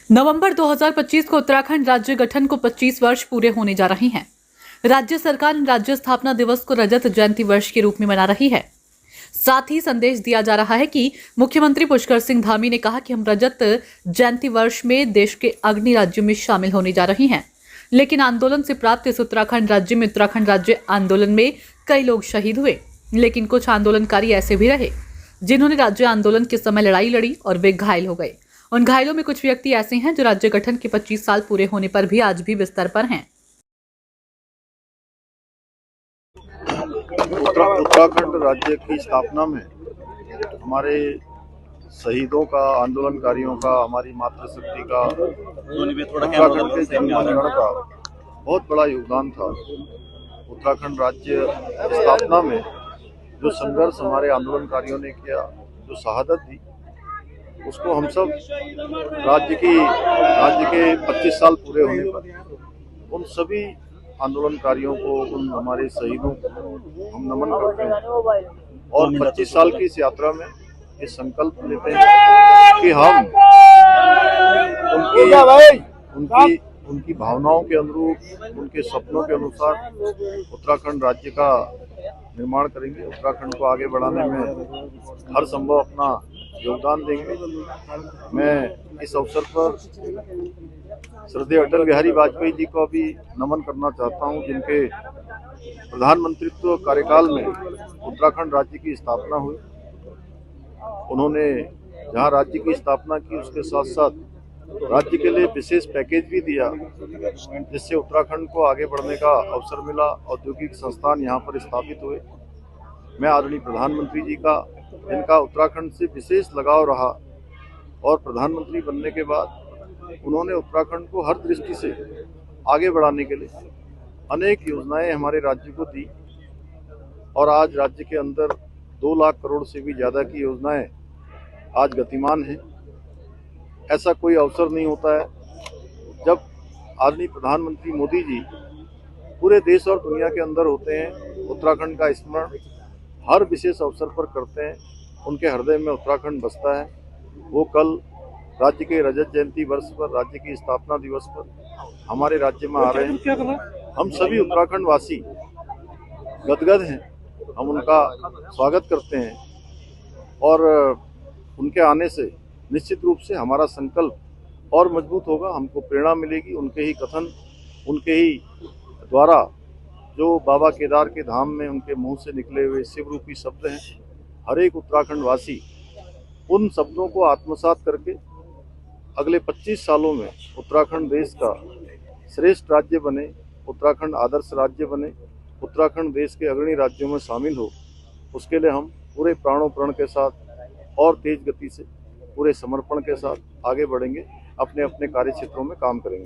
नवंबर 2025 को उत्तराखंड राज्य गठन को 25 वर्ष पूरे होने जा रहे हैं। राज्य सरकार राज्य स्थापना दिवस को रजत जयंती वर्ष के रूप में मना रही है। साथ ही संदेश दिया जा रहा है कि मुख्यमंत्री पुष्कर सिंह धामी ने कहा कि हम रजत जयंती वर्ष में देश के अग्रणी राज्यों में शामिल होने जा रहे हैं। लेकिन आंदोलन से प्राप्त इस उत्तराखंड राज्य आंदोलन में कई लोग शहीद हुए, लेकिन कुछ आंदोलनकारी ऐसे भी रहे जिन्होंने राज्य आंदोलन के समय लड़ाई लड़ी और वे घायल हो गए। उन घायलों में कुछ व्यक्ति ऐसे हैं जो राज्य गठन के 25 साल पूरे होने पर भी आज भी बिस्तर पर हैं। उत्तराखंड राज्य की स्थापना में हमारे शहीदों का, आंदोलनकारियों का, हमारी मातृशक्ति का, उत्तराखंड के जनगण का बहुत बड़ा योगदान था। उत्तराखंड राज्य स्थापना में जो संघर्ष हमारे आंदोलनकारियों ने किया, जो शहादत दी, उसको हम सब राज्य के 25 साल पूरे होने पर उन सभी आंदोलनकारियों को, उन हमारे शहीदों को हम नमन करते हैं और 25 साल की इस यात्रा में ये संकल्प लेते हैं कि हम उनकी भावनाओं के अनुरूप, उनके सपनों के अनुसार उत्तराखंड राज्य का निर्माण करेंगे। उत्तराखंड को आगे बढ़ाने में हर संभव अपना योगदान देंगे। मैं इस अवसर पर श्रद्धेय अटल बिहारी वाजपेयी जी को भी नमन करना चाहता हूं, जिनके प्रधानमंत्रित्व कार्यकाल में उत्तराखंड राज्य की स्थापना हुई। उन्होंने जहां राज्य की स्थापना की, उसके साथ साथ राज्य के लिए विशेष पैकेज भी दिया, जिससे उत्तराखंड को आगे बढ़ने का अवसर मिला। औद्योगिक संस्थान यहाँ पर स्थापित हुए। मैं आदरणीय प्रधानमंत्री जी का, जिनका उत्तराखंड से विशेष लगाव रहा और प्रधानमंत्री बनने के बाद उन्होंने उत्तराखंड को हर दृष्टि से आगे बढ़ाने के लिए अनेक योजनाएं हमारे राज्य को दी और आज राज्य के अंदर 2 लाख करोड़ से भी ज़्यादा की योजनाएं आज गतिमान हैं। ऐसा कोई अवसर नहीं होता है जब आदरणीय प्रधानमंत्री मोदी जी पूरे देश और दुनिया के अंदर होते हैं। उत्तराखंड का स्मरण हर विशेष अवसर पर करते हैं, उनके हृदय में उत्तराखंड बसता है। वो कल राज्य के रजत जयंती वर्ष पर, राज्य की स्थापना दिवस पर हमारे राज्य में आ रहे हैं। हम सभी उत्तराखंड वासी गदगद हैं, हम उनका स्वागत करते हैं और उनके आने से निश्चित रूप से हमारा संकल्प और मजबूत होगा। हमको प्रेरणा मिलेगी। उनके ही कथन, उनके ही द्वारा जो बाबा केदार के धाम में उनके मुंह से निकले हुए शिव रूपी शब्द हैं, हर एक उत्तराखंड वासी उन शब्दों को आत्मसात करके अगले 25 सालों में उत्तराखंड देश का श्रेष्ठ राज्य बने, उत्तराखंड आदर्श राज्य बने, उत्तराखंड देश के अग्रणी राज्यों में शामिल हो। उसके लिए हम पूरे प्राणों प्रण के साथ और तेज गति से, पूरे समर्पण के साथ आगे बढ़ेंगे, अपने अपने कार्य क्षेत्रों में काम करेंगे।